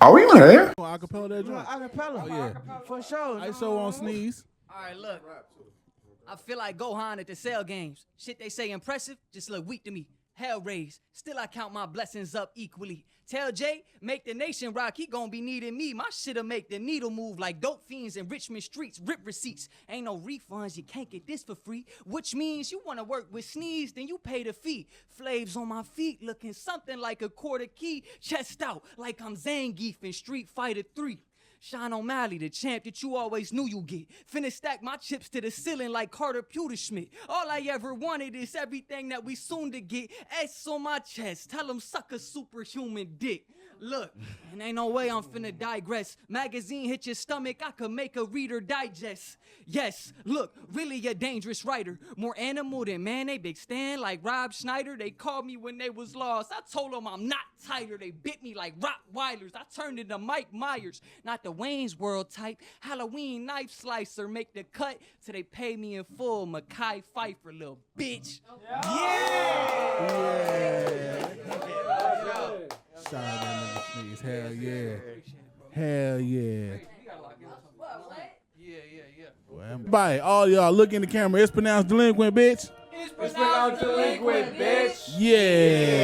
Oh, we on there. Acapella that joint. Acapella. Oh, yeah. For sure. ISO on sneeze. All right, look. I feel like Gohan at the Cell Games. Shit they say impressive, just look weak to me. Hell raised. Still I count my blessings up equally. Tell Jay, make the nation rock, he gon' be needing me. My shit'll make the needle move like dope fiends in Richmond streets. Rip receipts, ain't no refunds, you can't get this for free. Which means you wanna work with Sneeze, then you pay the fee. Flaves on my feet, looking something like a quarter key. Chest out, like I'm Zangief in Street Fighter 3. Sean O'Malley, the champ that you always knew you get. Finna stack my chips to the ceiling like Carter Pewterschmidt. All I ever wanted is everything that we soon to get. S on my chest, tell them suck a superhuman dick. Look, and ain't no way I'm finna digress. Magazine hit your stomach, I could make a reader digest. Yes, look, really a dangerous writer. More animal than man, they big stand like Rob Schneider. They called me when they was lost. I told them I'm not tighter. They bit me like Rottweilers. I turned into Mike Myers, not the Wayne's World type. Halloween knife slicer, make the cut till they pay me in full. Mackay Pfeiffer, little bitch. Shout out that nigga Sneeze. Hell yeah. Hell yeah. Well, everybody, all y'all look in the camera. It's pronounced delinquent, bitch. It's pronounced delinquent, bitch. Yeah.